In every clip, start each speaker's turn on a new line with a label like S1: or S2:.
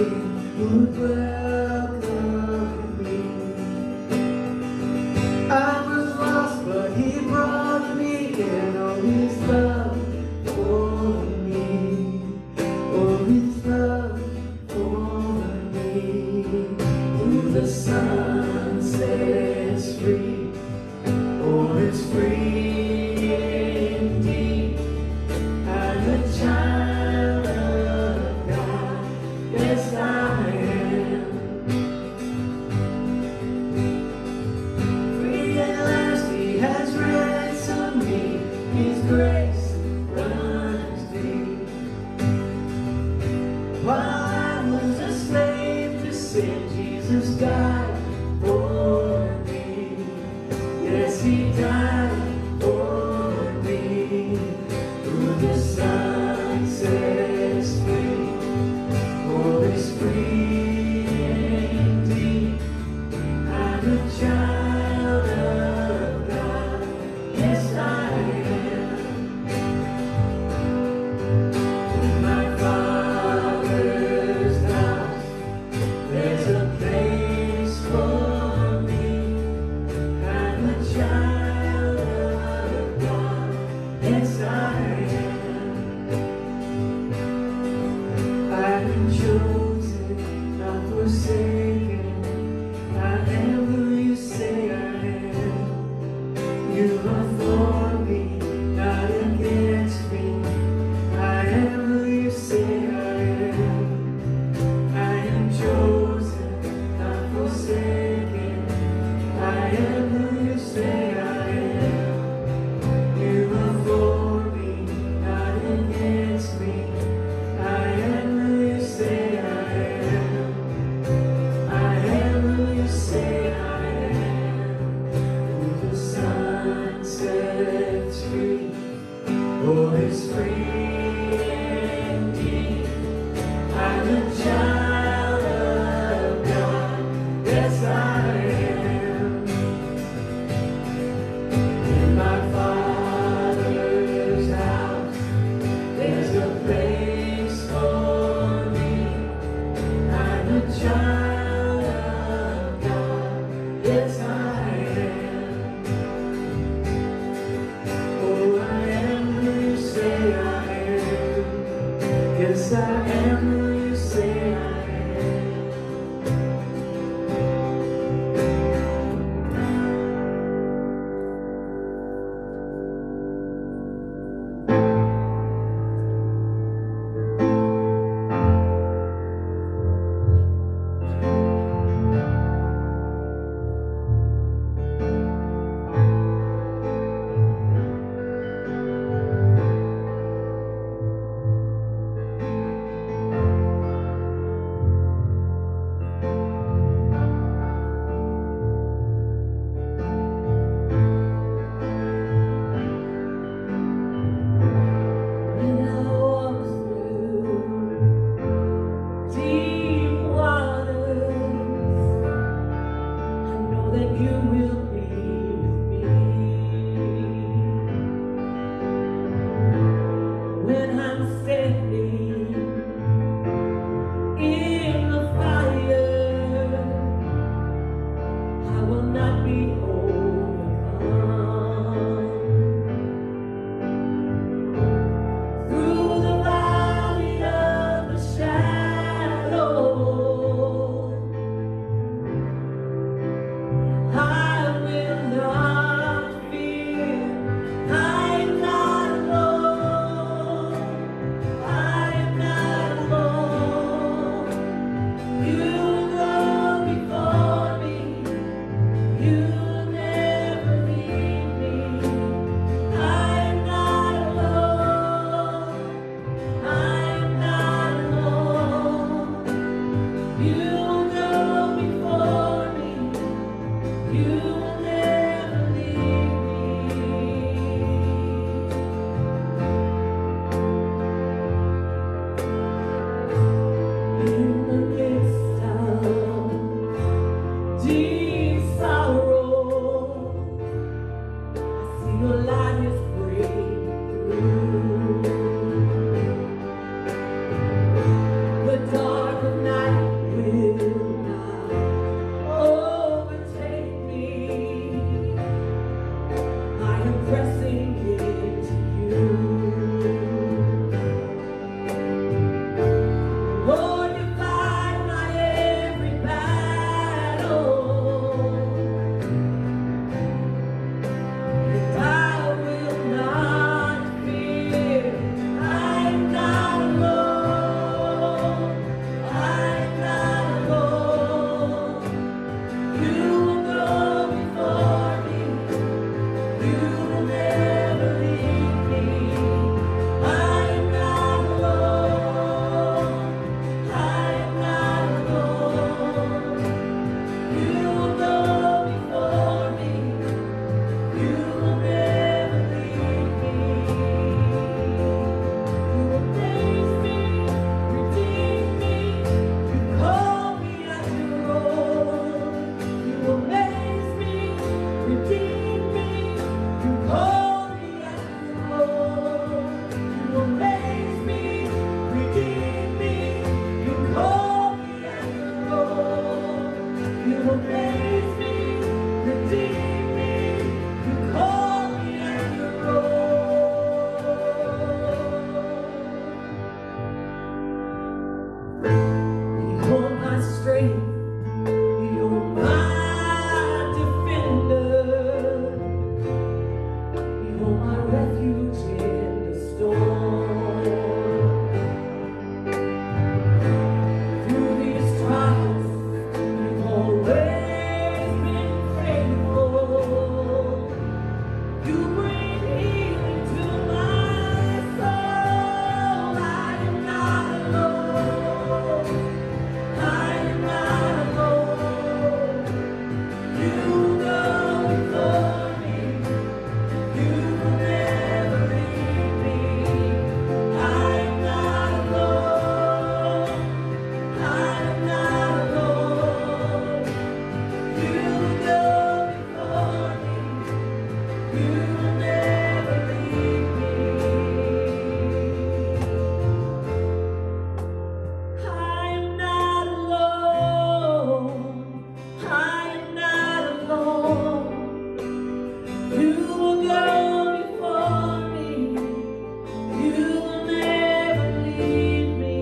S1: would welcome me. I was lost, but He brought me in. Oh, His love for me. Oh, His love for me. Who the sun sets free. Oh, it's free indeed. I'm a child of God. Yes, I am. Free at last, He has ransomed me. His grace runs deep. While I was a slave to sin, Jesus died for me. Yes, He died for me. Who the Son sets free. Oh, it's free indeed. I'm a child of God. Yes, I am. In my Father's house, there's a place for me. I'm a child of God. Yes, I am. I've been chosen, not forsaken. I am who You say I am. You are for me, not against me. I am who You say I am. I am chosen, not forsaken. I am who You say I am. You are for me, not against me. I am who You say I am. I am who You say I am. Who the Son sets free. Oh, it's free indeed. I'm a child of God. Yes, I am. In my Father's house, there's a place for me. I'm a child of God. Yes, I am. Oh, I am who You say I am. Yes, I am who You say I am. When I walk through deep waters, I know that You will be with me. When I'm standing in the fire, I will not be overcome. Through the valley of the shadow, I will not fear. I'm not alone. I'm not alone. You go before me. You never leave me. I'm not alone. I'm not alone. You go before me. You never leave me. In the midst of deep sorrow, I see Your light is breaking through. The dark of night amaze me, redeem me, you call me and you roll. You're my strength, you're my defender, you're my refuge in the storm. Through these trials, you've always been faithful. You bring healing to my soul. I am not alone. I am not alone. You go before me. You will never leave me. I am not alone. I am not alone. You go before me. You will never leave me. I am not alone. I am not alone. You will go before me. You will never leave me.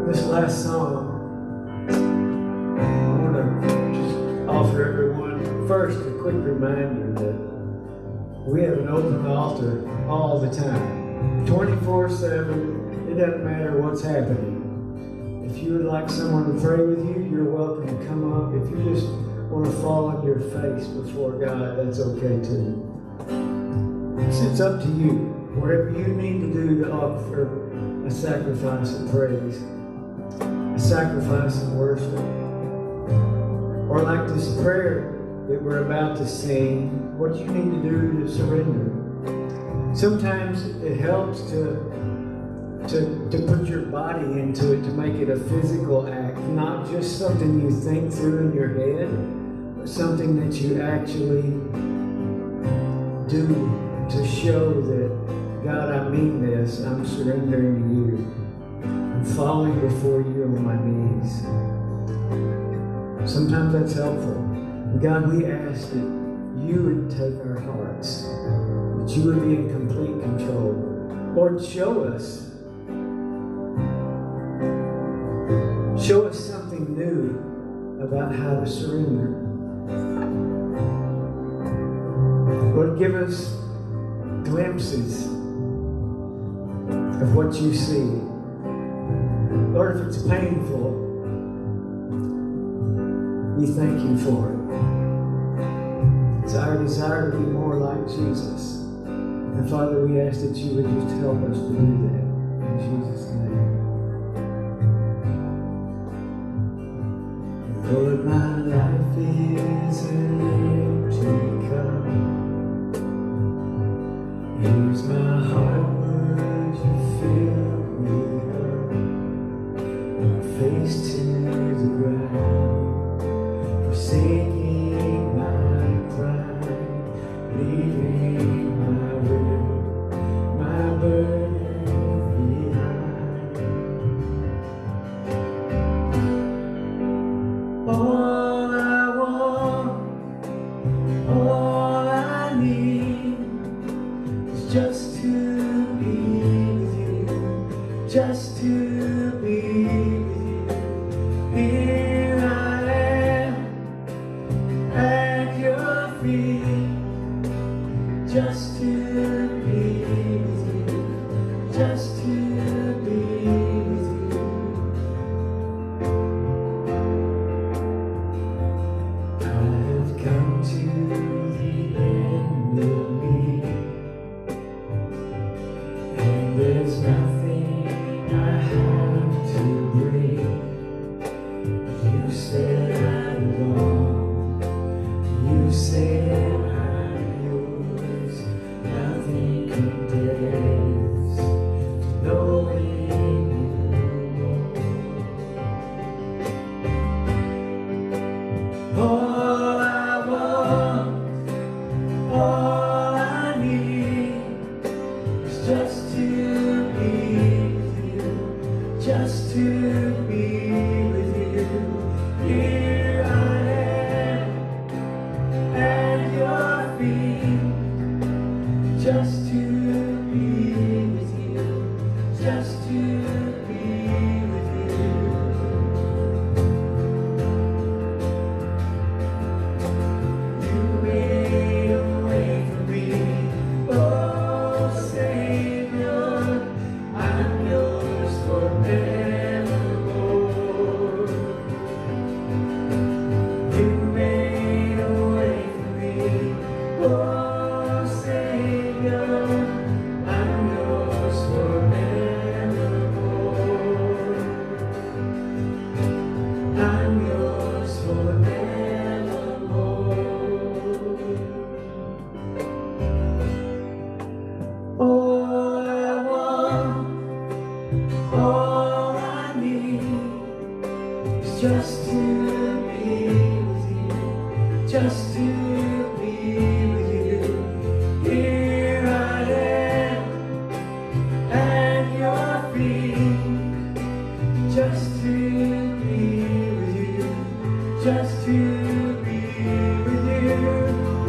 S1: This last song, I want to just offer everyone first a quick reminder that we have an open altar all the time, 24/7. It doesn't matter what's happening. If you would like someone to pray with you, you're welcome to come up. If you just want to fall on your face before God, that's okay too. It's up to you. Whatever you need to do to offer a sacrifice of praise, a sacrifice of worship, or like this prayer that we're about to sing, what you need to do to surrender. Sometimes it helps to put your body into it, to make it a physical act, not just something you think through in your head, but something that you actually do to show that, God, I mean this, I'm surrendering to you. I'm falling before you on my knees. Sometimes that's helpful. God, we ask that you would take our hearts, that you would be in complete control. Lord, show us something new about how to surrender. Lord, give us glimpses of what you see. Lord, if it's painful, we thank you for it. It's our desire to be more like Jesus. And Father, we ask that you would just help us to do that. In Jesus' name. Lord, my life is an empty cup. Here's my heart, would you fill me up? My face to the ground, forsaking my pride, leaving my will, my burden behind. All I want, all I need is just to be with you, just to be with you. Here I am at your feet, just to be with you, just to be with you. I have come to the end of me, and there's nothing I have to bring. You said I belong, you said I'm yours, nothing can All I need is just to be with you, just to be with you. Here I am at your feet, just to be with you, just to be with you. You made a way for me, oh Savior, I'm yours forevermore. You made a way for me, oh Savior, I'm yours forevermore. I'm yours forevermore. All I want, all I need is just to be with you, just to be with you. Here I am at your feet, just to be with you, just to be with you.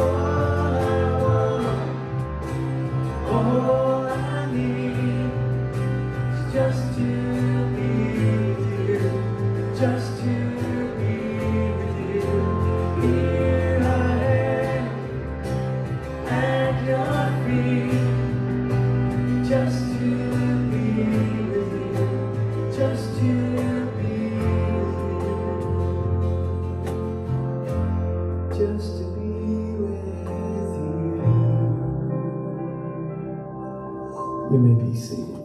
S1: All I want, all I need is just to be with you, just to be with you. Here I am at your feet, just to be with you, just to be with you, just to be with you. You may be seated.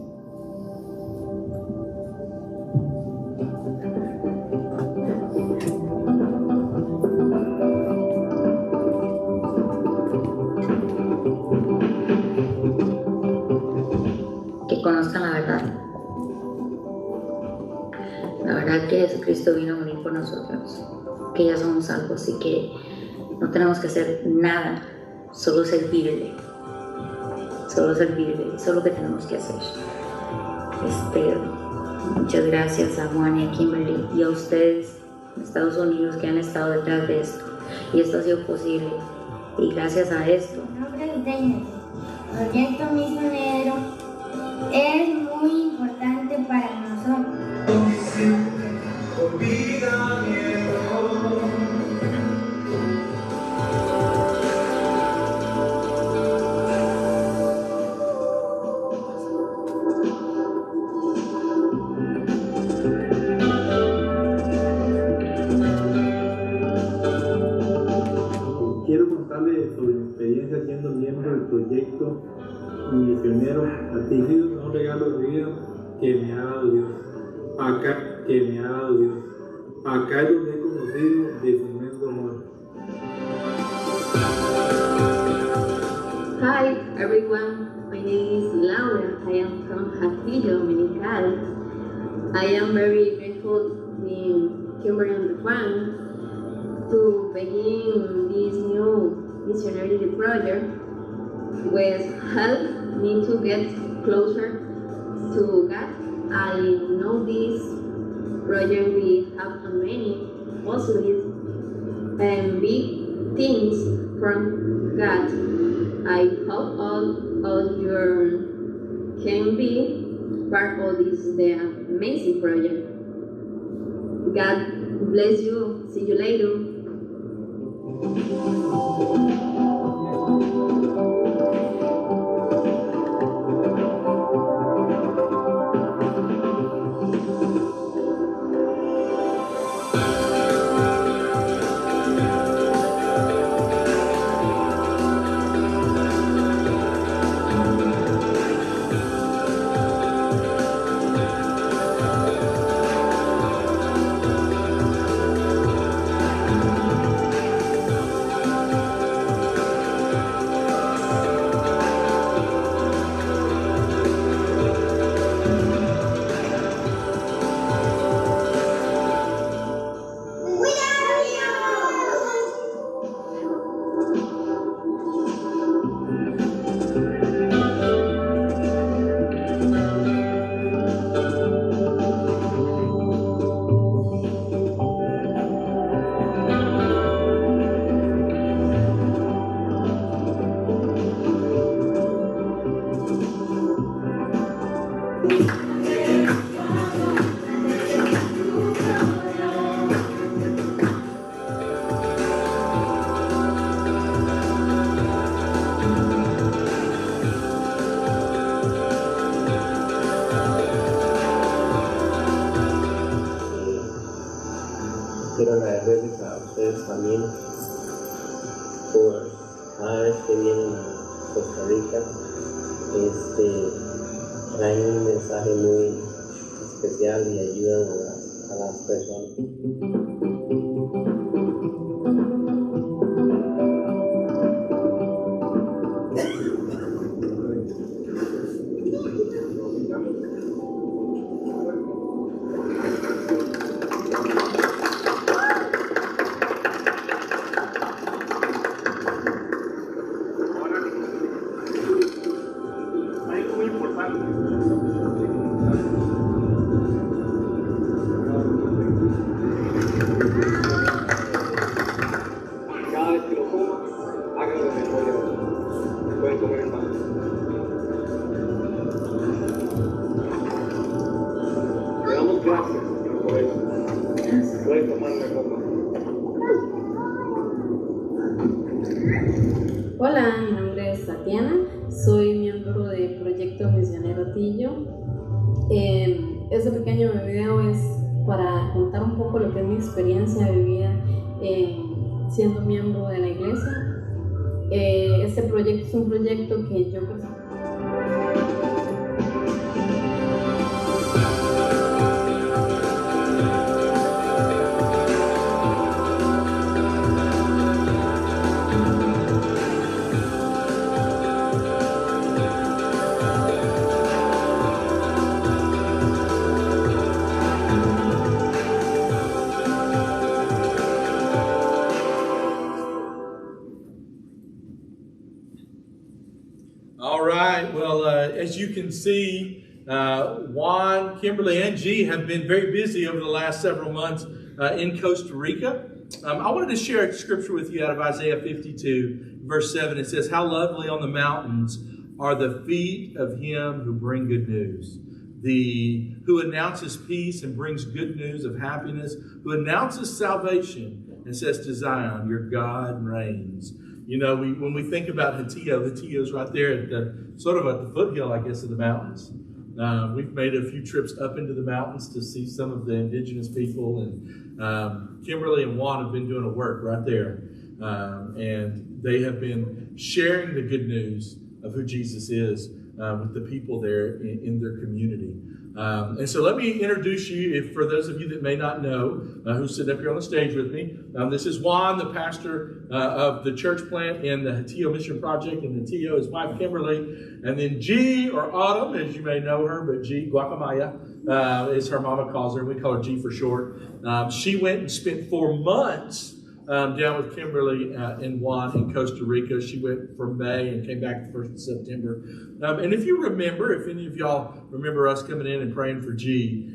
S2: Que conozcan la verdad. La verdad que Jesucristo vino a morir por nosotros, que ya somos salvos y que no tenemos que hacer nada, solo servirle. Solo servirle, eso es lo que tenemos que hacer. Muchas gracias a Juan y a Kimberly y a ustedes en Estados Unidos que han estado detrás de esto. Y esto ha sido posible. Y gracias a esto.
S3: Nombres de el proyecto misionero es muy importante para nosotros.
S4: Quiero contarles sobre mi experiencia siendo miembro del proyecto misionero Hatillo, un regalo de vida que me ha dado Dios. Acá es donde he conocido de su inmenso amor.
S5: Hi everyone, my name is Laura. I am from Hatillo, Dominical. I am very grateful in Kimberly and Juan to begin this new missionary project, which helped me to get closer to God. I know this project will have many possibilities and big things from God. I hope all of you can be part of this amazing project. God bless you. See you later.
S6: Quiero agradecerles a ustedes también por cada vez que vienen a Costa Rica, traen un mensaje muy especial y ayudan a las personas.
S5: Hola, mi nombre es Tatiana, soy miembro del proyecto misionero Hatillo. Este pequeño video es para contar un poco lo que es mi experiencia de vida siendo miembro de la iglesia. Este proyecto es un proyecto que yo
S7: as you can see, Juan, Kimberly, and G have been very busy over the last several months in Costa Rica. I wanted to share a scripture with you out of Isaiah 52, verse 7. It says, "How lovely on the mountains are the feet of him who bring good news, who announces peace and brings good news of happiness, who announces salvation and says to Zion, your God reigns." You know, when we think about Hatillo is right there at the foothill, I guess, of the mountains. We've made a few trips up into the mountains to see some of the indigenous people, and Kimberly and Juan have been doing a work right there. And they have been sharing the good news of who Jesus is with the people there in their community. And so let me introduce you, for those of you that may not know, who's sitting up here on the stage with me. This is Juan, the pastor of the church plant in the Hatillo Mission Project, and Hatillo, his wife Kimberly. And then G, or Autumn, as you may know her, but G, Guacamaya, is her mama calls her. We call her G for short. She went and spent 4 months down with Kimberly and Juan in Costa Rica. She went from May and came back the 1st of September. And if you remember, if any of y'all remember us coming in and praying for G,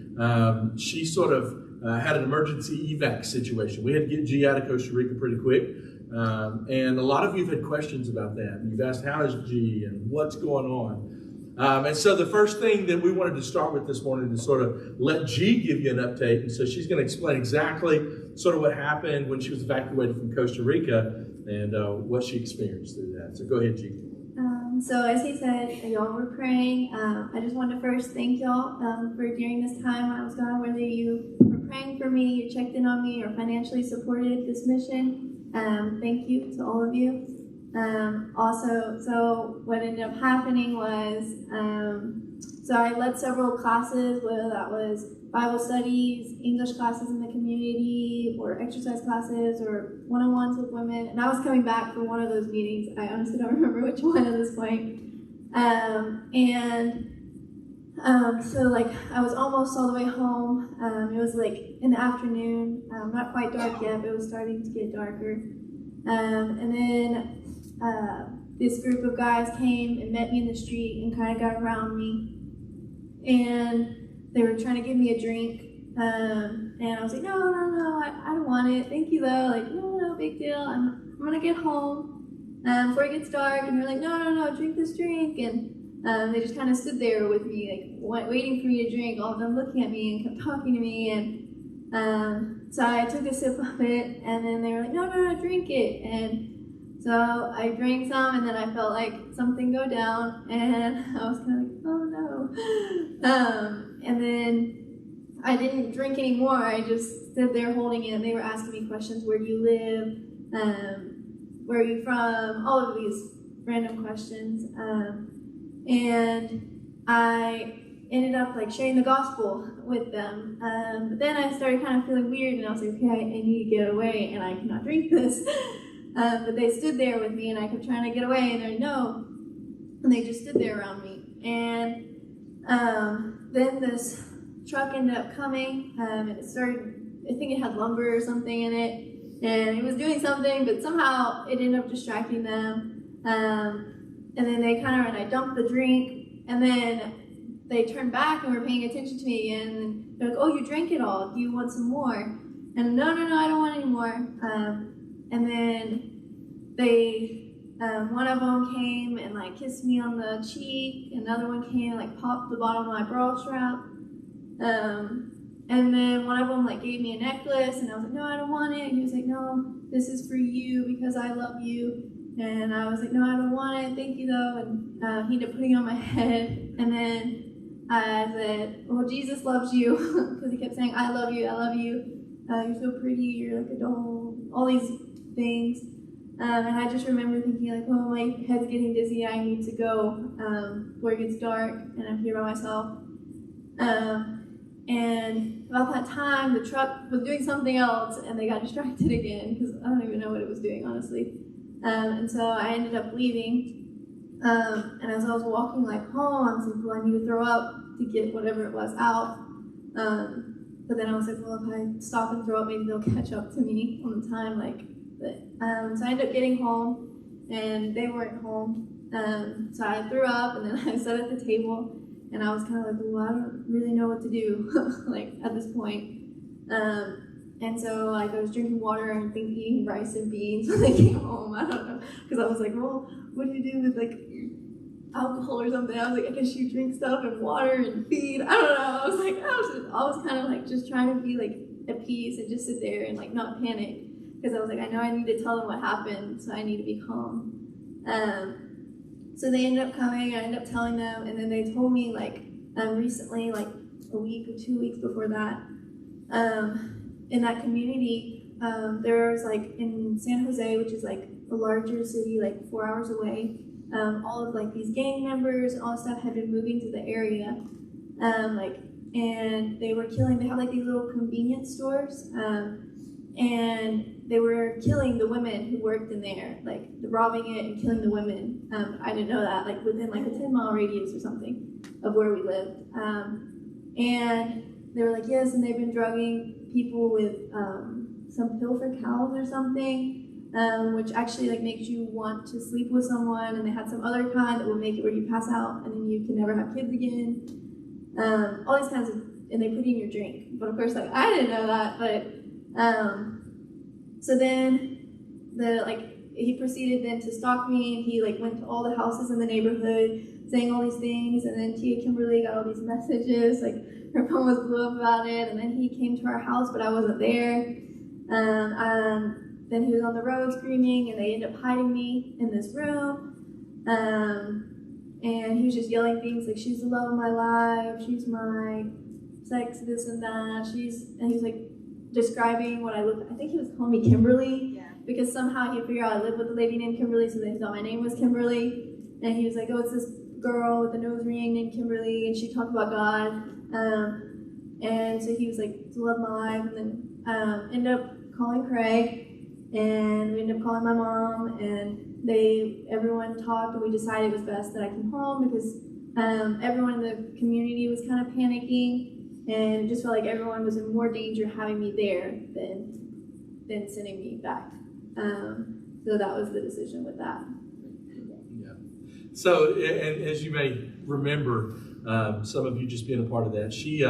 S7: she sort of had an emergency evac situation. We had to get G out of Costa Rica pretty quick. And a lot of you have had questions about that. You've asked, how is G and what's going on? And so the first thing that we wanted to start with this morning is sort of let G give you an update. And so she's going to explain exactly sort of what happened when she was evacuated from Costa Rica and what she experienced through that. So go ahead, G.
S8: So as he said, y'all were praying. I just wanted to first thank y'all for during this time when I was gone, whether you were praying for me, you checked in on me, or financially supported this mission. Thank you to all of you. Also, so what ended up happening was, so I led several classes, whether that was Bible studies, English classes in the community, or exercise classes, or one-on-ones with women. And I was coming back from one of those meetings. I honestly don't remember which one at this point. So like I was almost all the way home. It was like in the afternoon, not quite dark yet, but it was starting to get darker. And then this group of guys came and met me in the street and kind of got around me. And they were trying to give me a drink. And I was like, no, I don't want it. Thank you, though. Like, no, big deal. I'm going to get home before it gets dark. And they're like, no, drink this drink. And they just kind of stood there with me, like, waiting for me to drink, all of them looking at me and kept talking to me. And so I took a sip of it, and then they were like, no, drink it. And so I drank some, and then I felt like something go down, and I was kind of like, oh no. And then I didn't drink anymore. I just stood there holding it, and they were asking me questions. Where do you live? Where are you from? All of these random questions. And I ended up like sharing the gospel with them. But then I started kind of feeling weird, and I was like, okay, I need to get away, and I cannot drink this. But they stood there with me, and I kept trying to get away, and they're like, no. And they just stood there around me. And then this truck ended up coming, and it started, I think it had lumber or something in it, and it was doing something, but somehow it ended up distracting them. And then they and I dumped the drink, and then they turned back and were paying attention to me again, and they're like, oh, you drank it all, do you want some more? And no, I don't want any more. And then they, one of them came and like kissed me on the cheek, another one came and like popped the bottom of my bra strap. And then one of them like gave me a necklace, and I was like, no, I don't want it. And he was like, no, this is for you because I love you. And I was like, no, I don't want it, thank you though. And he ended up putting it on my head. And then I said, well, Jesus loves you, because he kept saying, I love you, you're so pretty, you're like a doll, all these things. And I just remember thinking like, oh, my head's getting dizzy, I need to go before it gets dark, and I'm here by myself. And about that time, the truck was doing something else, and they got distracted again, because I don't even know what it was doing, honestly. And so I ended up leaving, and as I was walking like home, I was like, well, I need to throw up to get whatever it was out. But then I was like, well, if I stop and throw up, maybe they'll catch up to me on the time. So I ended up getting home, and they weren't home. So I threw up, and then I sat at the table, and I was kind of like, well, I don't really know what to do, like at this point. And so like I was drinking water and eating rice and beans when I came home. I don't know, because I was like, well, what do you do with like alcohol or something? I was like, I guess you drink stuff and water and feed. I don't know. I was kind of like just trying to be like at peace and just sit there and like not panic, because I was like, I know I need to tell them what happened, so I need to be calm. So they ended up coming. I ended up telling them, and then they told me like recently, like a week or 2 weeks before that. In that community, there was like in San Jose, which is like a larger city, like 4 hours away, all of like these gang members and all that stuff had been moving to the area, and they were killing. They had like these little convenience stores, and they were killing the women who worked in there, like robbing it and killing the women. I didn't know that, like within like a 10-mile radius or something of where we lived, and they were like, yes, and they've been drugging people with some pill for cows or something, which actually like makes you want to sleep with someone, and they had some other kind that will make it where you pass out and then you can never have kids again. All these kinds of, and they put in your drink. But of course, like I didn't know that, but so then he proceeded then to stalk me, and he like went to all the houses in the neighborhood saying all these things, and then Kimberly got all these messages, like her phone was blew up about it, and then he came to our house, but I wasn't there. Then he was on the road screaming, and they ended up hiding me in this room. And he was just yelling things like, she's the love of my life, she's my sex, this and that. And he was like describing what I look like. I think he was calling me Kimberly, because somehow he figured out I lived with a lady named Kimberly, so they thought my name was Kimberly. And he was like, oh, it's this girl with a nose ring named Kimberly, and she talked about God. And so he was like, to love my life, and then ended up calling Craig, and we ended up calling my mom, and everyone talked, and we decided it was best that I came home, because everyone in the community was kind of panicking, and it just felt like everyone was in more danger having me there than sending me back. So that was the decision with that.
S7: So, and as you may remember, some of you just being a part of that, she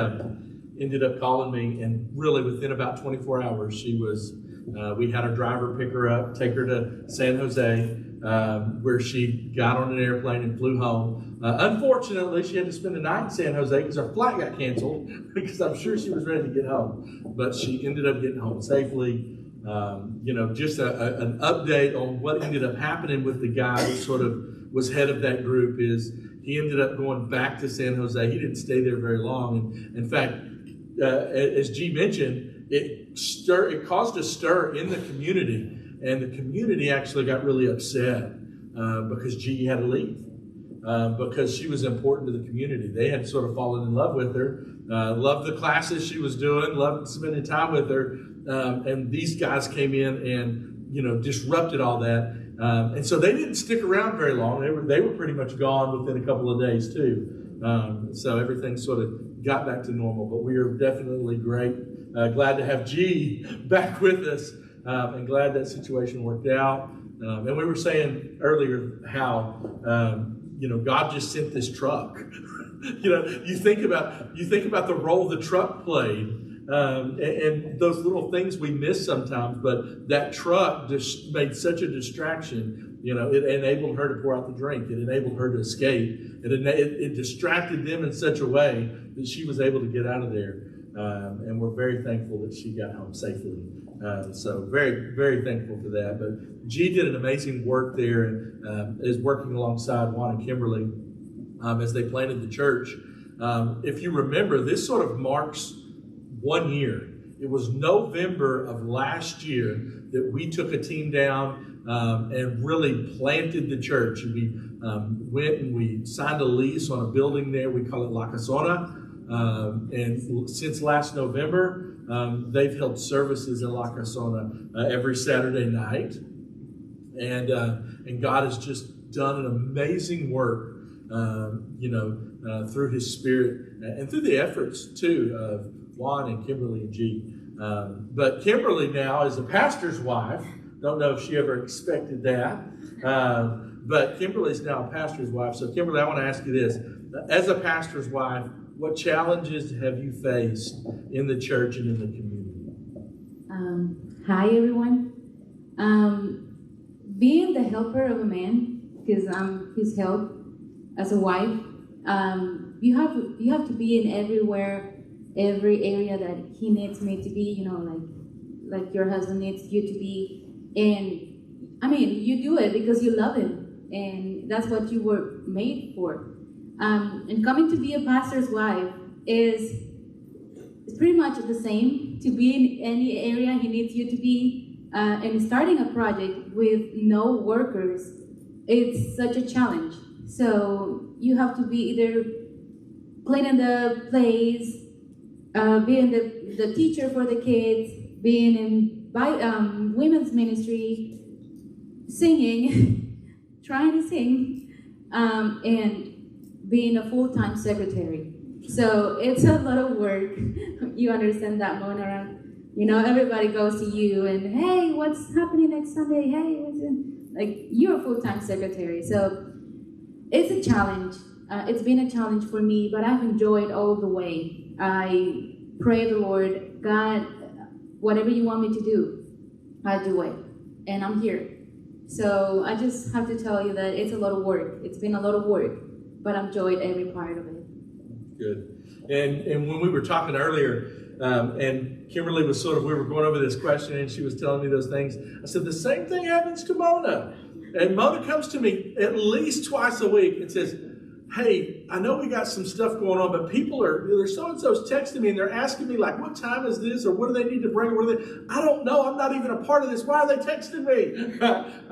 S7: ended up calling me, and really within about 24 hours, she was, we had our driver pick her up, take her to San Jose, where she got on an airplane and flew home. Unfortunately, she had to spend the night in San Jose because her flight got canceled, because I'm sure she was ready to get home. But she ended up getting home safely. Just an update on what ended up happening with the guy that sort of was head of that group is he ended up going back to San Jose. He didn't stay there very long. And in fact, as G mentioned, it caused a stir in the community. And the community actually got really upset because G had to leave because she was important to the community. They had sort of fallen in love with her, loved the classes she was doing, loved spending time with her. And these guys came in and, disrupted all that. And so they didn't stick around very long. They were pretty much gone within a couple of days too. So everything sort of got back to normal. But we are definitely glad to have G back with us. And glad that situation worked out. And we were saying earlier how God just sent this truck. You think about the role the truck played, and those little things we miss sometimes. But that truck just made such a distraction. It enabled her to pour out the drink. It enabled her to escape. It distracted them in such a way that she was able to get out of there. And we're very thankful that she got home safely. So very, very thankful for that. But G did an amazing work there and is working alongside Juan and Kimberly as they planted the church. If you remember, this sort of marks 1 year. It was November of last year that we took a team down and really planted the church. We went and we signed a lease on a building there. We call it La Casona. And since last November, they've held services in La Casona every Saturday night. And God has just done an amazing work, through His Spirit and through the efforts, too, of Juan and Kimberly and G. But Kimberly now is a pastor's wife. Don't know if she ever expected that. But Kimberly's now a pastor's wife. So, Kimberly, I want to ask you this. As a pastor's wife, what challenges have you faced in the church and in the community?
S9: Hi, everyone. Being the helper of a man, because I'm his help as a wife, you have to be in every area that he needs me to be. Like your husband needs you to be. And I mean, you do it because you love him, and that's what you were made for. And coming to be a pastor's wife is pretty much the same. To be in any area he needs you to be, and starting a project with no workers, it's such a challenge. So you have to be either planning the plays, being the teacher for the kids, being in women's ministry, singing, trying to sing, and being a full-time secretary. So it's a lot of work. You understand that, Mona? Everybody goes to you and, hey, what's happening next Sunday? Hey, you're a full-time secretary. So it's a challenge. It's been a challenge for me, but I've enjoyed all the way. I pray the Lord, God, whatever you want me to do, I'll do it. And I'm here. So I just have to tell you that it's a lot of work. It's been a lot of work, but I've enjoyed every part of it.
S7: Good. And when we were talking earlier, and Kimberly was we were going over this question and she was telling me those things, I said, the same thing happens to Mona. And Mona comes to me at least twice a week and says, hey, I know we got some stuff going on, but there's so-and-so's texting me and they're asking me, like, what time is this? Or what do they need to bring? I don't know. I'm not even a part of this. Why are they texting me?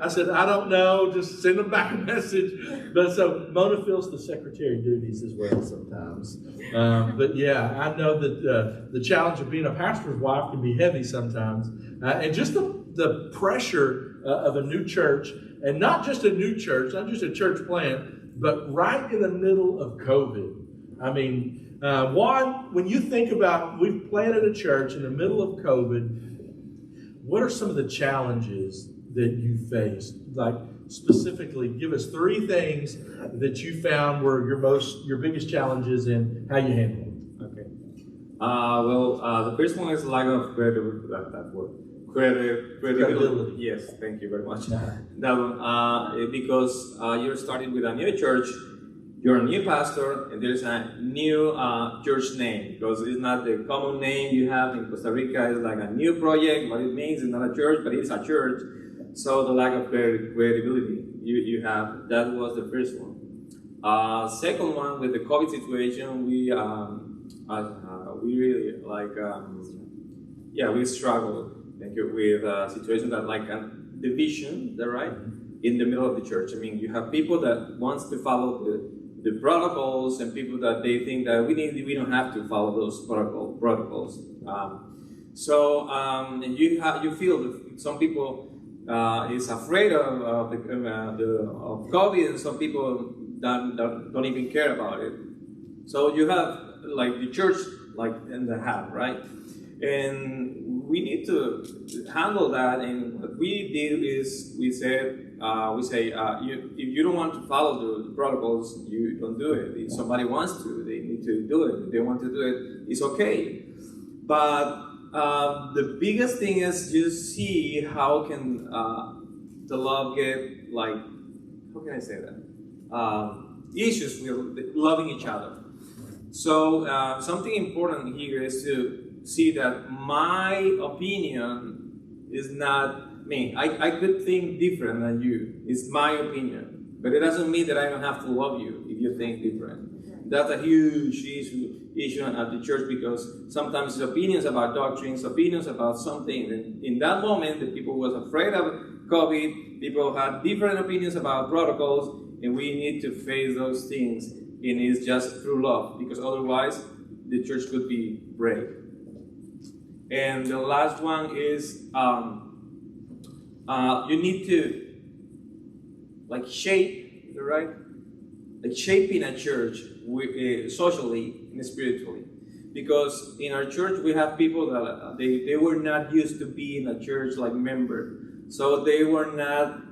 S7: I said, I don't know. Just send them back a message. But so Mona fills the secretary duties as well sometimes. But yeah, I know that the challenge of being a pastor's wife can be heavy sometimes. And just the pressure of a new church, and not just a new church, not just a church plant, but right in the middle of COVID. I mean, Juan, when you think about, we've planted a church in the middle of COVID, what are some of the challenges that you faced? Like, specifically give us 3 things that you found were your biggest challenges and how you handled them.
S10: Okay. The first one is lack of credibility. Yes, thank you very much. That one, because you're starting with a new church, you're a new pastor, and there's a new church name, because it's not the common name you have in Costa Rica. It's like a new project. What it means is not a church, but it's a church. So the lack of credibility you have, that was the first one. Second one, with the COVID situation, we really we struggled with a situation that like a division, right, in the middle of the church. I mean, you have people that wants to follow the protocols, and people that they think that we don't have to follow those protocols. And you feel that some people is afraid of COVID, and some people don't even care about it. So you have like the church like in the half, right? And we need to handle that. And what we did is we say if you don't want to follow the protocols, you don't do it. If somebody wants to, they need to do it. If they want to do it, it's okay. But the biggest thing is just see how can the love get like, how can I say that? Issues with loving each other. So something important here is to see that my opinion is not me. I could think different than you. It's my opinion. But it doesn't mean that I don't have to love you if you think different. That's a huge issue at the church, because sometimes it's opinions about doctrines, opinions about something. And in that moment, the people was afraid of COVID. People had different opinions about protocols, and we need to face those things. And it's just through love, because otherwise the church could be break. And the last one is you need to like shape, right? Like shaping a church socially and spiritually. Because in our church we have people that they were not used to being a church like member. So they were not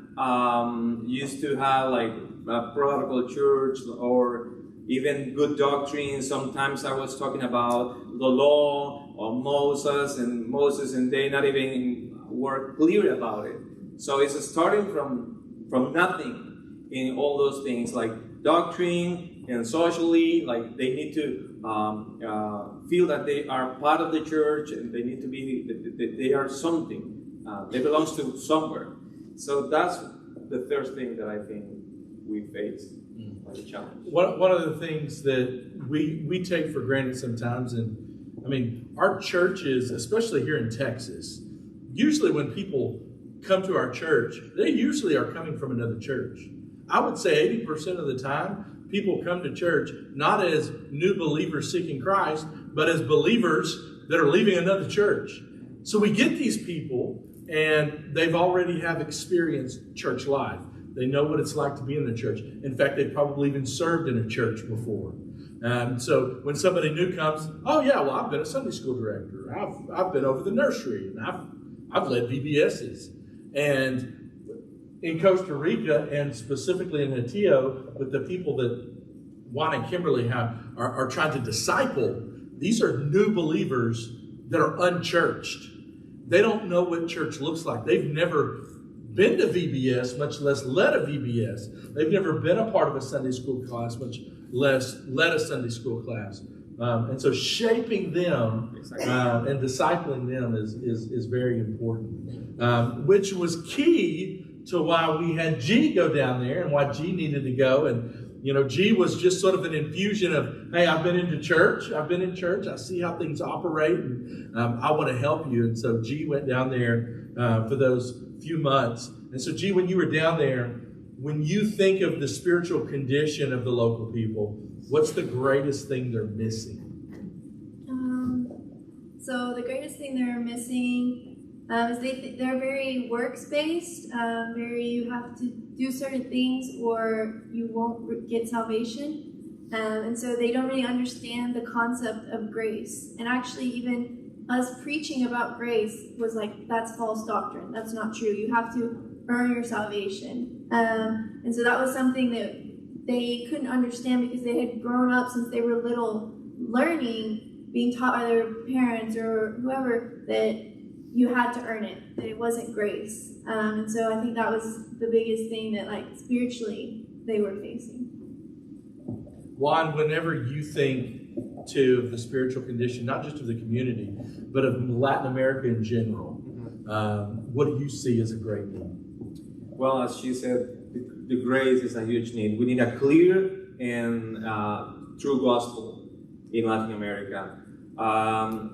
S10: used to have like a protocol church or even good doctrine. Sometimes I was talking about the law or Moses, and they not even were clear about it. So it's starting from nothing in all those things like doctrine and socially. Like they need to feel that they are part of the church, and they need to be that they are something. They belong to somewhere. So that's the third thing that I think we face. Challenge.
S7: One of the things that we take for granted sometimes, and I mean, our churches, especially here in Texas, usually when people come to our church, they usually are coming from another church. I would say 80% of the time, people come to church not as new believers seeking Christ, but as believers that are leaving another church. So we get these people, and they've already have experienced church life. They know what it's like to be in the church. In fact, they've probably even served in a church before. So when somebody new comes, oh yeah, well, I've been a Sunday school director. I've been over the nursery, and I've led VBSs. And in Costa Rica, and specifically in Hatillo, with the people that Juan and Kimberly are trying to disciple, these are new believers that are unchurched. They don't know what church looks like. They've never been to VBS, much less led a VBS. They've never been a part of a Sunday school class, much less led a Sunday school class. And so shaping them and discipling them is very important, which was key to why we had G go down there and why G needed to go. And, you know, G was just sort of an infusion of, hey, I've been in church, I see how things operate, and I want to help you. And so G went down there for those few months. And so G, when you were down there, when you think of the spiritual condition of the local people, what's the greatest thing they're missing?
S8: So the greatest thing they're missing is they're very works-based. You have to do certain things or you won't get salvation. And so they don't really understand the concept of grace. And actually even us preaching about grace was like, that's false doctrine. That's not true. You have to earn your salvation. And so that was something that they couldn't understand because they had grown up since they were little learning, being taught by their parents or whoever that you had to earn it, that it wasn't grace. And so I think that was the biggest thing that, like, spiritually they were facing.
S7: Juan, whenever you think to the spiritual condition, not just of the community, but of Latin America in general, what do you see as a great need?
S10: Well, as she said, the grace is a huge need. We need a clear and true gospel in Latin America.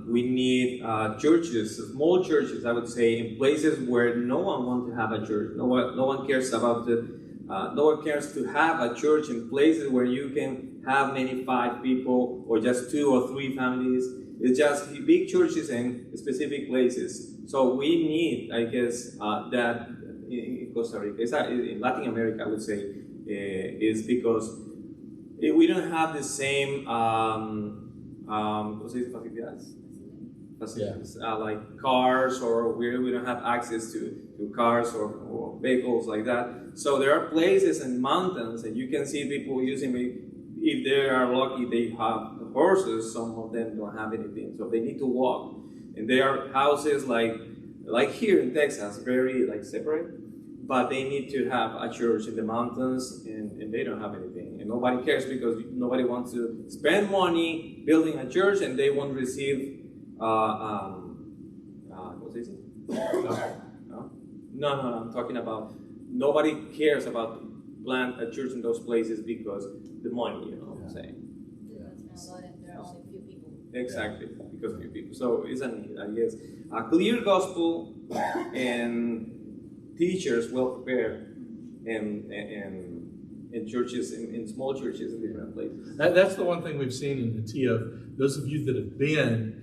S10: We need churches, small churches, I would say, in places where no one wants to have a church. No one cares about no one cares to have a church in places where you can have maybe 5 people or just 2 or 3 families. It's just big churches in specific places. So we need, I guess, that in Costa Rica, in Latin America, I would say, is because we don't have the same facilities, like cars, or we don't have access to cars or vehicles like that. So there are places and mountains, and you can see people using it. If they are lucky, they have horses. Some of them don't have anything, so they need to walk. And there are houses like here in Texas, very like separate, but they need to have a church in the mountains, and they don't have anything. And nobody cares because nobody wants to spend money building a church, and they won't receive, what's this? No, I'm talking about nobody cares about plant a church in those places because the money, you know what I'm saying?
S9: There are only few people.
S10: Exactly, because few people. So it's a need, I guess. A clear gospel and teachers well prepared, and churches, in small churches in different places.
S7: That's the one thing we've seen in Hatillo. Those of you that have been,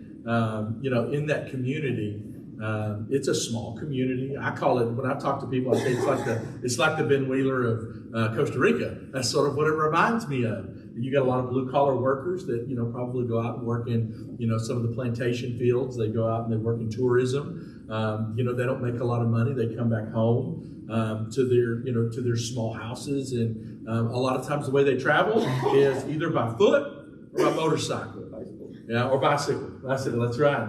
S7: in that community, it's a small community. I call it, when I talk to people, I say it's like the Ben Wheeler of Costa Rica. That's sort of what it reminds me of. You got a lot of blue collar workers that probably go out and work in some of the plantation fields. They go out and they work in tourism. They don't make a lot of money. They come back home to their small houses, and a lot of times the way they travel is either by foot or by motorcycle, or bicycle. Bicycle, that's right.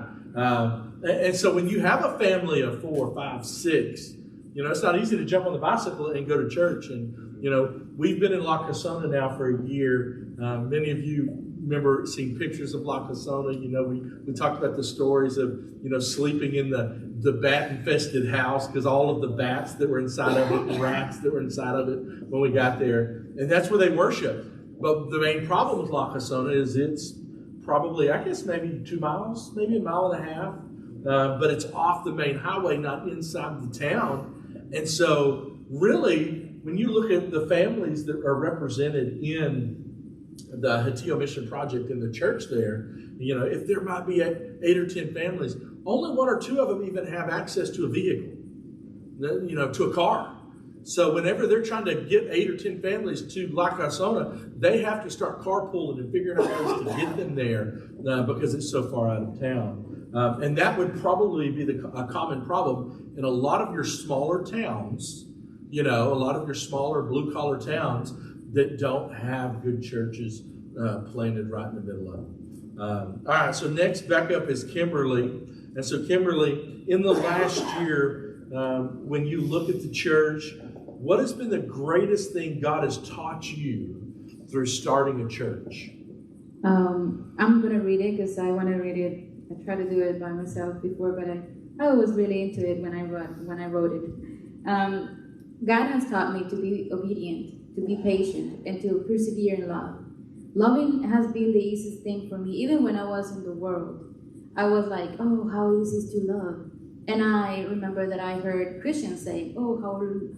S7: And so when you have a family of 4, 5, 6, it's not easy to jump on the bicycle and go to church. And we've been in La Casona now for a year. Many of you remember seeing pictures of La Casona. We talked about the stories of sleeping in the bat-infested house because all of the bats that were inside of it, and rats that were inside of it when we got there. And that's where they worship. But the main problem with La Casona is it's probably, I guess, maybe 2 miles, maybe 1.5 miles. But it's off the main highway, not inside the town. And so really, when you look at the families that are represented in the Hatillo Mission Project in the church there, if there might be 8 or 10 families, only 1 or 2 of them even have access to a vehicle, to a car. So whenever they're trying to get 8 or 10 families to La Casona, they have to start carpooling and figuring out ways to get them there because it's so far out of town. And that would probably be a common problem in a lot of your smaller towns, a lot of your smaller blue-collar towns that don't have good churches planted right in the middle of them. All right, so next back up is Kimberly. And so Kimberly, in the last year, when you look at the church, what has been the greatest thing God has taught you through starting a church?
S9: I'm going to read it because I want to read it. I tried to do it by myself before, but I was really into it when I wrote it. God has taught me to be obedient, to be patient, and to persevere in love. Loving has been the easiest thing for me. Even when I was in the world, I was like, oh, how easy is to love. And I remember that I heard Christians say, oh,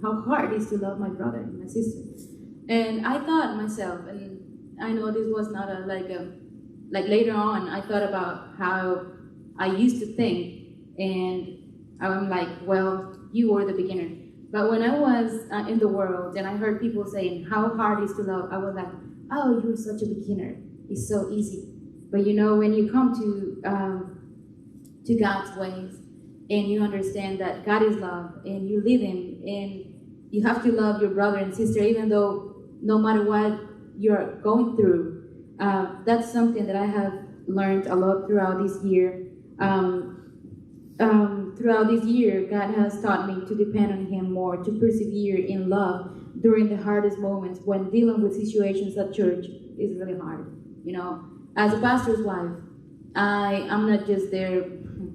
S9: how hard it is to love my brother and my sister. And I thought myself, and I know this was not like later on, I thought about how I used to think, and I'm like, well, you were the beginner. But when I was in the world and I heard people saying how hard it is to love, I was like, oh, you're such a beginner. It's so easy. But when you come to God's ways and you understand that God is love and you live Him and you have to love your brother and sister, even though no matter what you're going through. That's something that I have learned a lot throughout this year. Throughout this year, God has taught me to depend on Him more, to persevere in love during the hardest moments when dealing with situations at church is really hard. You know, as a pastor's wife, I'm not just there.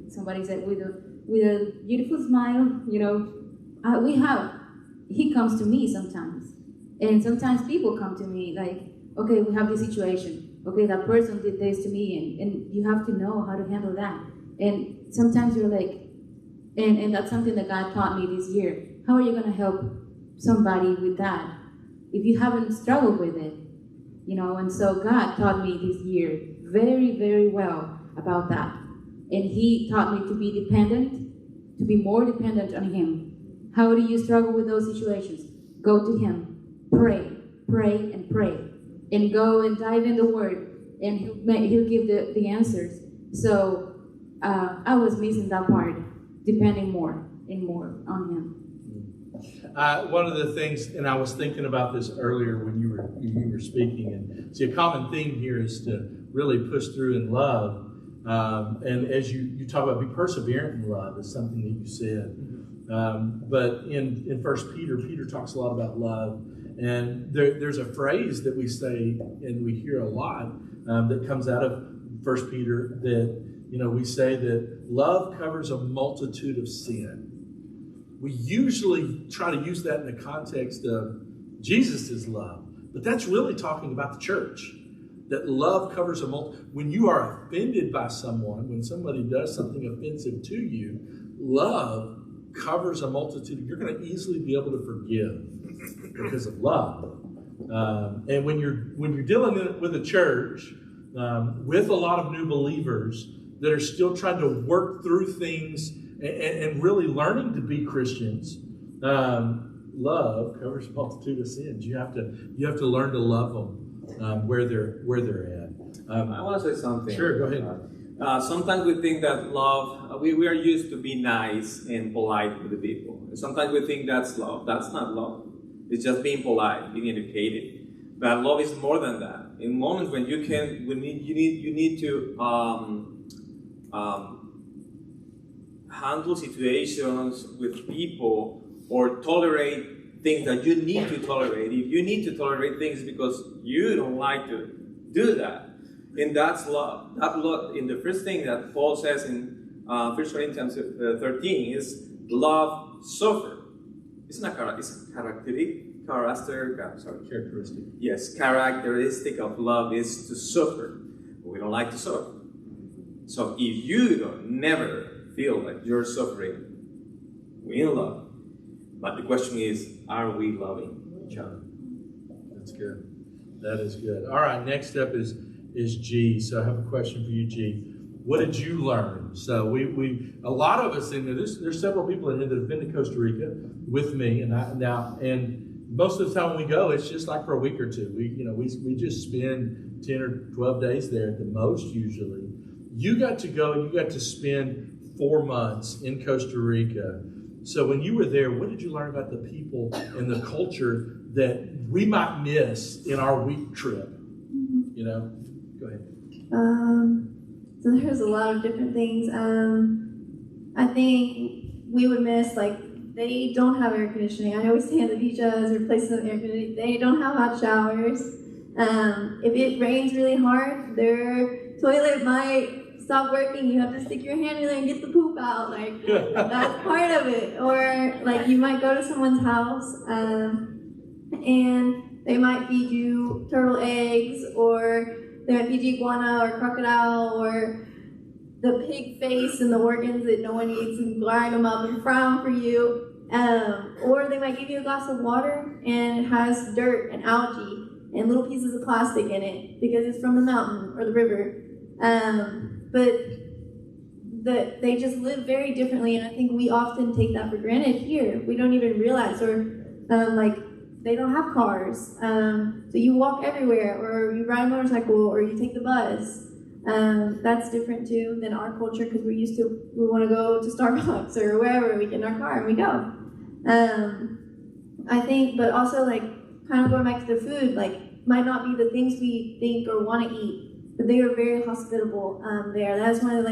S9: Somebody said with a beautiful smile. You know, He comes to me sometimes, and sometimes people come to me like, okay, we have this situation. Okay, that person did this to me, and you have to know how to handle that. And sometimes you're like, and that's something that God taught me this year. How are you going to help somebody with that if you haven't struggled with it? You know, and so God taught me this year very, very well about that. And He taught me to be dependent, to be more dependent on Him. How do you struggle with those situations? Go to Him, pray, and pray. And go and dive in the Word, and He'll give the answers. So I was missing that part, depending more and more on Him.
S7: One of the things, and I was thinking about this earlier when you were speaking, and see, a common theme here is to really push through in love. And as you talk about, be perseverant in love is something that you said. But in 1 Peter talks a lot about love. And there's a phrase that we say and we hear a lot that comes out of 1 Peter that, you know, we say that love covers a multitude of sin. We usually try to use that in the context of Jesus' love, but that's really talking about the church. That love covers a multitude. When you are offended by someone, when somebody does something offensive to you, love covers a multitude. You're going to easily be able to forgive because of love. And when you're dealing with a church with a lot of new believers that are still trying to work through things and really learning to be Christians, love covers a multitude of sins. You have to learn to love them where they're at.
S10: I want to say something.
S7: Sure, go ahead.
S10: Sometimes we think that love, we are used to be nice and polite with the people. Sometimes we think that's love. That's not love. It's just being polite, being educated. But love is more than that. In moments when you need to handle situations with people or tolerate things that you need to tolerate. If you need to tolerate things because you don't like to do that, and that's love. That love. In the first thing that Paul says in 1 Corinthians 13 is love suffer. It's not characteristic. Yes, characteristic of love is to suffer. We don't like to suffer. So if you don't never feel like you're suffering, we're in love. But the question is, are we loving each other?
S7: That's good. That is good. All right, next up is G. So I have a question for you, G. What did you learn? So we a lot of us in there. There's several people in here that have been to Costa Rica with me, and most of the time when we go, it's just like for a week or two. We just spend 10 or 12 days there at the most usually. You got to go and you got to spend 4 months in Costa Rica. So when you were there, what did you learn about the people and the culture that we might miss in our week trip? You know, go ahead.
S8: So there's a lot of different things. I think we would miss, like, they don't have air conditioning. I always say on the beaches or places with air conditioning, they don't have hot showers. If it rains really hard, their toilet might stop working. You have to stick your hand in there and get the poop out. Like, that's part of it. Or, like, you might go to someone's house and they might feed you turtle eggs, or they might feed you iguana or crocodile, or the pig face and the organs that no one eats, and grind them up and fry them for you. Or they might give you a glass of water and it has dirt and algae and little pieces of plastic in it because it's from the mountain or the river. But they just live very differently, and I think we often take that for granted here. We don't even realize, or like, they don't have cars. So you walk everywhere, or you ride a motorcycle, or you take the bus. That's different too than our culture, because we want to go to Starbucks or wherever, we get in our car and we go. I think, but also like kind of going back to the food, like might not be the things we think or want to eat, but they are very hospitable there. That's one of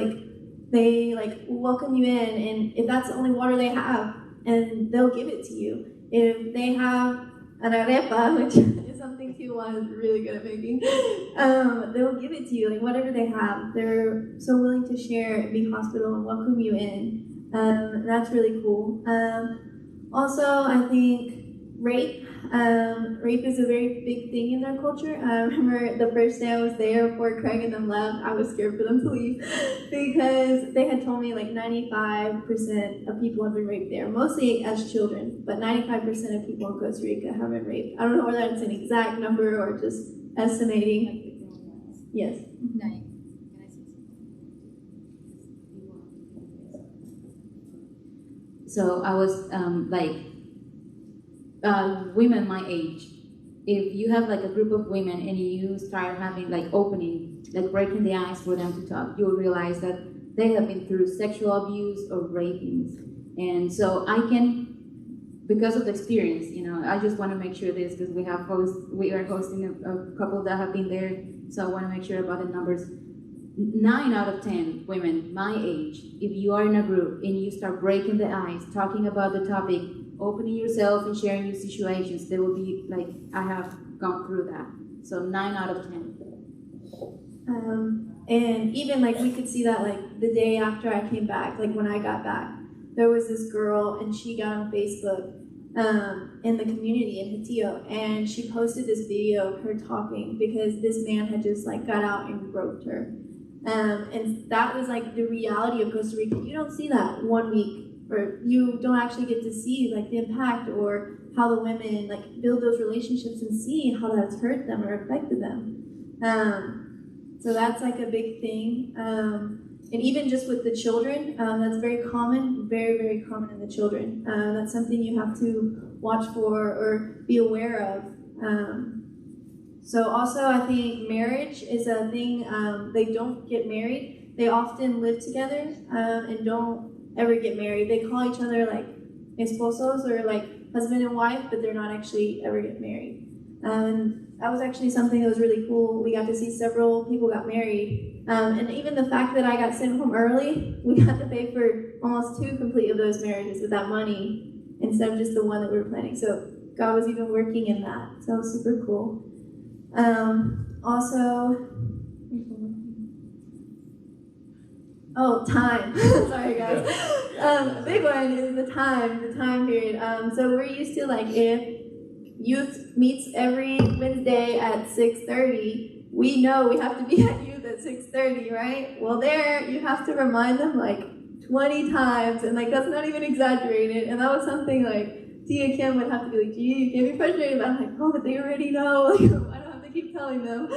S8: they like welcome you in, and if that's the only water they have, and they'll give it to you. If they have an arepa, which is something Tijuana is really good at making, they'll give it to you, like whatever they have. They're so willing to share and be hospitable and welcome you in. That's really cool. Also, I think rape is a very big thing in their culture. I remember the first day I was there before Craig and them left, I was scared for them to leave because they had told me like 95% of people have been raped there, mostly as children, but 95% of people in Costa Rica have been raped. I don't know whether that's an exact number or just estimating. Yes.
S9: So I was women my age, if you have like a group of women and you start having like opening, like breaking the ice for them to talk, you'll realize that they have been through sexual abuse or rapings. And so I can, because of the experience, I just want to make sure this, because we are hosting a couple that have been there, so I want to make sure about the numbers. 9 out of 10 women my age, if you are in a group and you start breaking the ice, talking about the topic, opening yourself and sharing your situations, they will be like, I have gone through that. So 9 out of 10.
S8: And even like we could see that like the day after I came back, like when I got back, there was this girl and she got on Facebook in the community in Hatillo, and she posted this video of her talking because this man had just like got out and groped her. And that was like the reality of Costa Rica. You don't see that 1 week, or you don't actually get to see like the impact or how the women like build those relationships and see how that's hurt them or affected them. So that's like a big thing. And even just with the children, that's very common, very, very common in the children. That's something you have to watch for or be aware of. So also I think marriage is a thing. They don't get married. They often live together and don't ever get married. They call each other like esposos or like husband and wife, but they're not actually ever get married. And that was actually something that was really cool. We got to see several people got married. And even the fact that I got sent home early, we got to pay for almost 2 complete of those marriages with that money instead of just the one that we were planning. So God was even working in that. So that was super cool. Also, time. Sorry guys. Big one is the time period. So we're used to like if youth meets every Wednesday at 6:30, we know we have to be at youth at 6:30, right? Well there, you have to remind them like 20 times, and like that's not even exaggerated, and that was something like Tia Kim would have to be like, gee, you can't be frustrated, but I'm like, oh, but they already know, like, I don't have to keep telling them.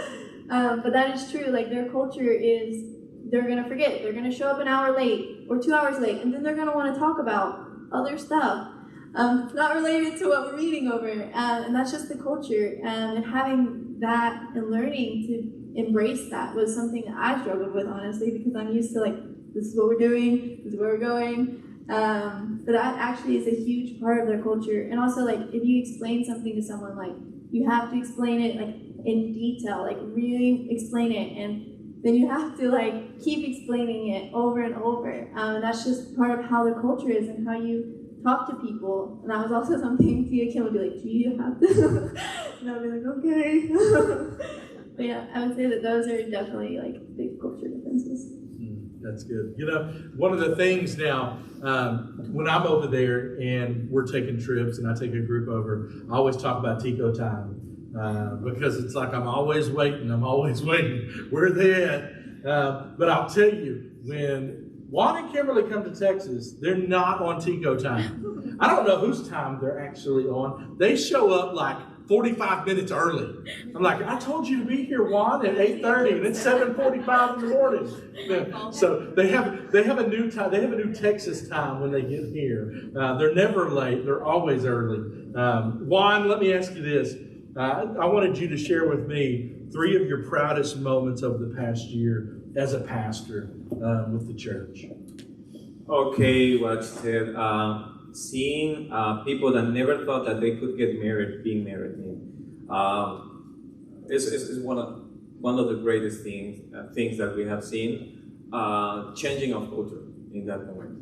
S8: But that is true, like their culture is, they're gonna forget, they're gonna show up an hour late, or 2 hours late, and then they're gonna wanna talk about other stuff. Not related to what we're reading over, and that's just the culture, and having that and learning to embrace that was something that I struggled with, honestly, because I'm used to like, this is what we're doing, this is where we're going, but that actually is a huge part of their culture. And also like, if you explain something to someone, like you have to explain it like in detail, like really explain it, and then you have to like keep explaining it over and over, and that's just part of how the culture is and how you talk to people. And that was also something Tia Kim would be like, do you have to? And I'd be like, okay. But yeah, I would say that those are definitely like big culture differences.
S7: That's good. One of the things now, when I'm over there and we're taking trips and I take a group over, I always talk about Tico time because it's like I'm always waiting. Where are they at? But I'll tell you, when Juan and Kimberly come to Texas, they're not on Tico time. I don't know whose time they're actually on. They show up like 45 minutes early. I'm like, I told you to be here, Juan, at 8:30, and it's 7:45 in the morning. So they have a new time. They have a new Texas time when they get here. They're never late. They're always early. Juan, let me ask you this. I wanted you to share with me 3 of your proudest moments of the past year as a pastor with the church.
S10: Okay, what's that? seeing people that never thought that they could get married, being married. Is one of the greatest things that we have seen, changing of culture in that moment.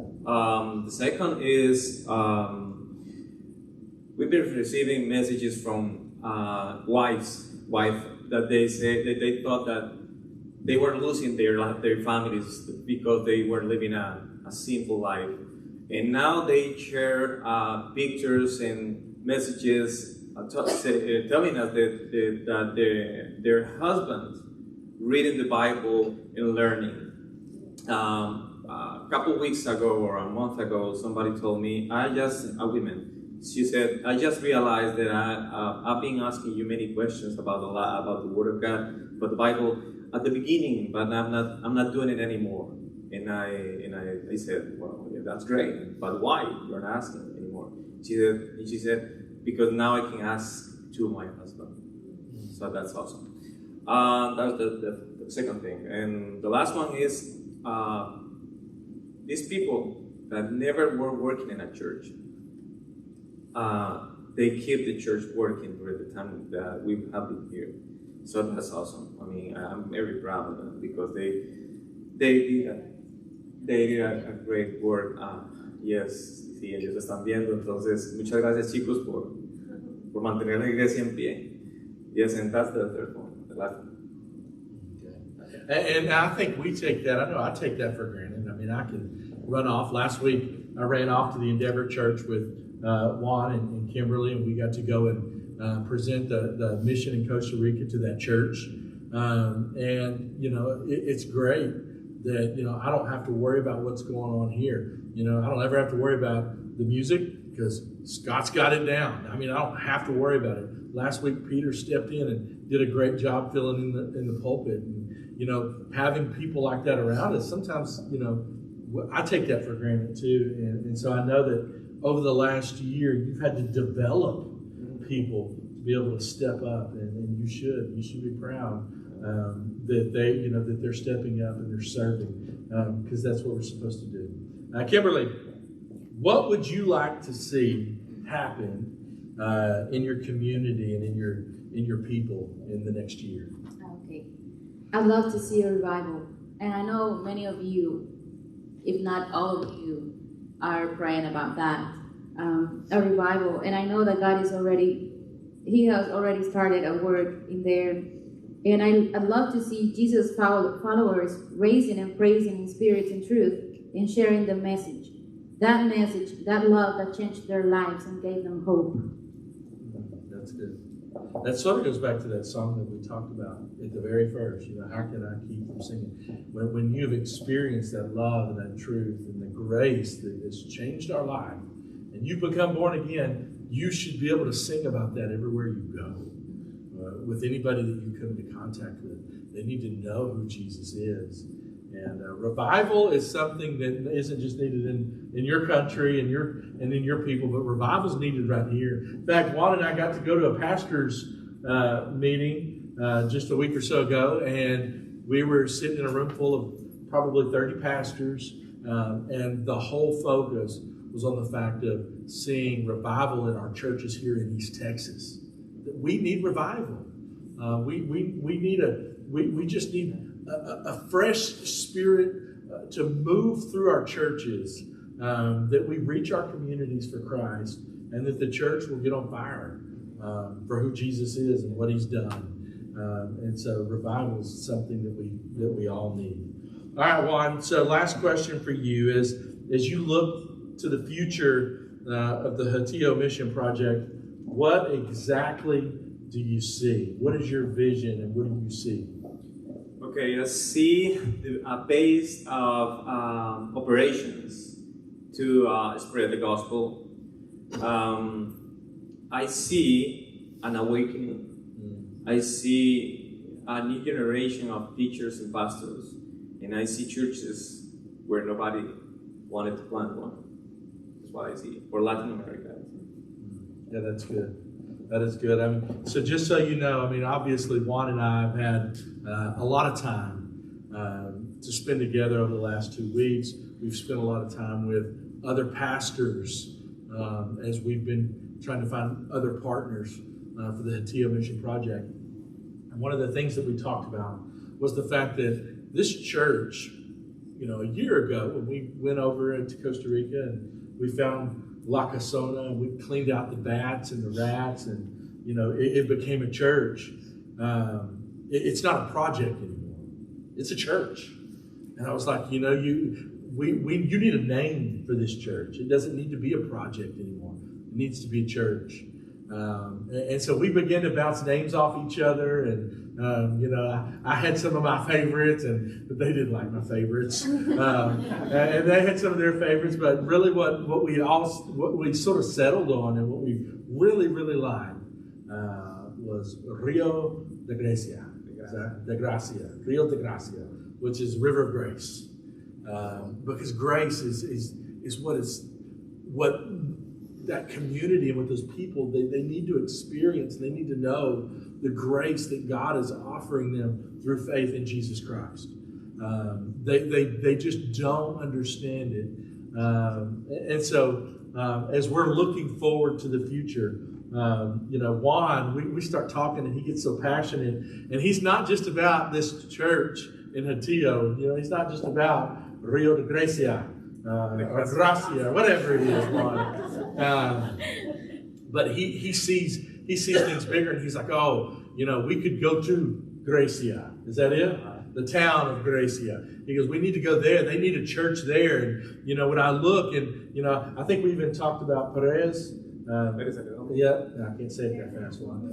S10: The second is we've been receiving messages from wives that they say that they thought that they were losing their families because they were living a sinful life, and now they share pictures and messages telling us that their husbands reading the Bible and learning. A couple of weeks ago or a month ago, somebody told me, a woman. She said, I just realized that I've been asking you many questions about the Word of God, about the Bible at the beginning, but I'm not doing it anymore. And I said, well, yeah, that's great, but why you're not asking anymore? She said, because now I can ask to my husband. So that's awesome. That's the second thing, and the last one is these people that never were working in a church. They keep the church working during the time that we have been here. So that's awesome. I mean, I'm very proud of them because they did a great work. Yes, sí, ellos están viendo. Entonces, muchas gracias, chicos, por mantener la iglesia en pie. Yes, and that's the third one, the last one.
S7: Okay. And I think we take that, I know I take that for granted. I mean, I can run off. Last week, I ran off to the Endeavor Church with Juan and Kimberly, and we got to go and present the mission in Costa Rica to that church. And, you know, it's great that, you know, I don't have to worry about what's going on here. You know, I don't ever have to worry about the music because Scott's got it down. I mean, I don't have to worry about it. Last week, Peter stepped in and did a great job filling in the pulpit. And, you know, having people like that around us, sometimes, you know, I take that for granted too. And so I know that over the last year, you've had to develop people to be able to step up, and you should be proud that that they're stepping up and they're serving, because that's what we're supposed to do. Kimberly, what would you like to see happen in your community and in your people in the next year?
S9: Okay, I'd love to see a revival, and I know many of you, if not all of you, are praying about that, a revival. And I know that God has already started a work in there. And I'd love to see Jesus' followers raising and praising in spirit and truth and sharing the message. That message, that love that changed their lives and gave them hope.
S7: That's good. That sort of goes back to that song that we talked about at the very first. You know, how can I keep from singing? When you've experienced that love and that truth and the grace that has changed our life, and you've become born again, you should be able to sing about that everywhere you go. With anybody that you come into contact with, they need to know who Jesus is. And revival is something that isn't just needed in your country and in your people, but revival is needed right here. In fact, Juan and I got to go to a pastor's meeting just a week or so ago, and we were sitting in a room full of probably 30 pastors, and the whole focus was on the fact of seeing revival in our churches here in East Texas. We need revival. We just need a fresh spirit to move through our churches, that we reach our communities for Christ, and that the church will get on fire for who Jesus is and what He's done. And so revival is something that we all need. All right, Juan. So last question for you is, as you look to the future of the Hatillo Mission Project, what exactly do you see? What is your vision, and what do you see?
S10: Okay, I see a base of operations to spread the gospel. I see an awakening. I see a new generation of teachers and pastors. And I see churches where nobody wanted to plant one. That's what I see. For Latin America.
S7: Yeah, that's good. That is good. I mean, so just so you know, I mean, obviously Juan and I have had a lot of time to spend together over the last 2 weeks. We've spent a lot of time with other pastors as we've been trying to find other partners for the Hatillo Mission Project. And one of the things that we talked about was the fact that this church, a year ago when we went over into Costa Rica and we found La Casona and we cleaned out the bats and the rats and, it became a church. It's not a project anymore. It's a church. And I was like, you need a name for this church. It doesn't need to be a project anymore. It needs to be a church. And so we began to bounce names off each other, and I had some of my favorites, but they didn't like my favorites, and they had some of their favorites. But really, what we sort of settled on, and what we really liked was Rio de Gracia, Rio de Gracia, which is River of Grace, because grace is what that community and what those people, they need to experience. They need to know the grace that God is offering them through faith in Jesus Christ. They just don't understand it. And so as we're looking forward to the future, Juan, we start talking and he gets so passionate. And he's not just about this church in Hatillo. He's not just about Rio de Gracia. Or Gracia, whatever it is, Juan. But he sees things bigger, and he's like, we could go to Gracia. Is that it? The town of Gracia. He goes, we need to go there. They need a church there. And when I look, and I think we even talked about Perez. Yeah, I can't say it that fast, Juan.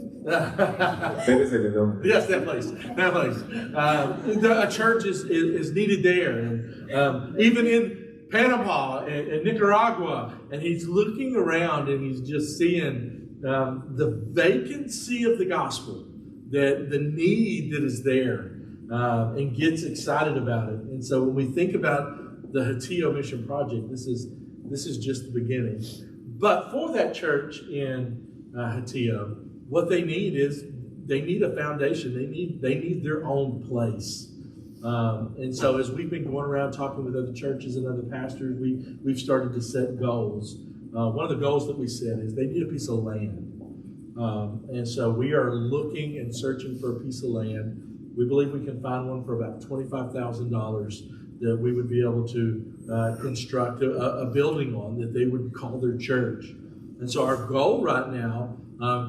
S7: Yes, that place. A church is needed there, and even in Panama and Nicaragua, and he's looking around and he's just seeing the vacancy of the gospel, that the need that is there, and gets excited about it. And so when we think about the Hatillo Mission Project, this is just the beginning. But for that church in Hatillo, what they need is they need a foundation. They need their own place. And so as we've been going around talking with other churches and other pastors, we've started to set goals. One of the goals that we set is they need a piece of land. And so we are looking and searching for a piece of land. We believe we can find one for about $25,000 that we would be able to construct a building on that they would call their church. And so our goal right now,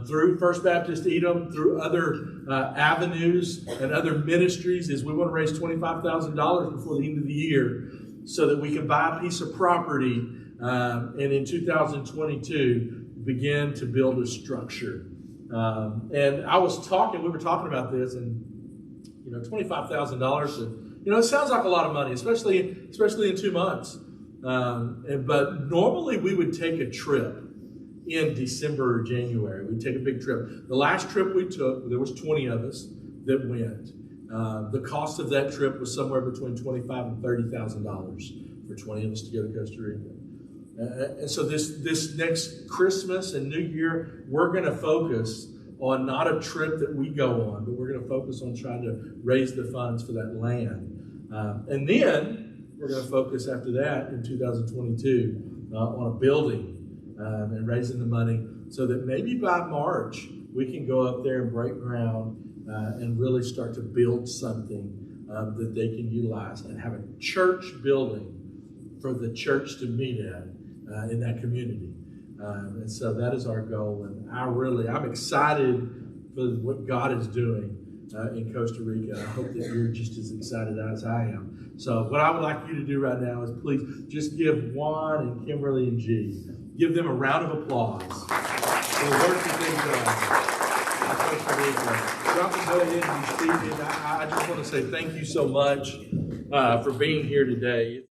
S7: through First Baptist Edom, through other avenues and other ministries, is we want to raise $25,000 before the end of the year so that we can buy a piece of property and in 2022 begin to build a structure. And we were talking about this, and $25,000, it sounds like a lot of money, especially in 2 months. But normally we would take a trip in December or January. We'd take a big trip. The last trip we took, there was 20 of us that went. The cost of that trip was somewhere between $25,000 and $30,000 for 20 of us to go to Costa Rica. And so this next Christmas and New Year, we're going to focus on not a trip that we go on, but we're going to focus on trying to raise the funds for that land. And then we're going to focus after that in 2022 on a building and raising the money so that maybe by March we can go up there and break ground and really start to build something that they can utilize and have a church building for the church to meet at in that community. And so that is our goal. And I'm excited for what God is doing in Costa Rica. I hope that you're just as excited as I am. So what I would like you to do right now is please just give Juan and Kimberly and G, give them a round of applause for the work that they've done in Costa Rica. Y'all can go ahead and be seated. I just want to say thank you so much for being here today.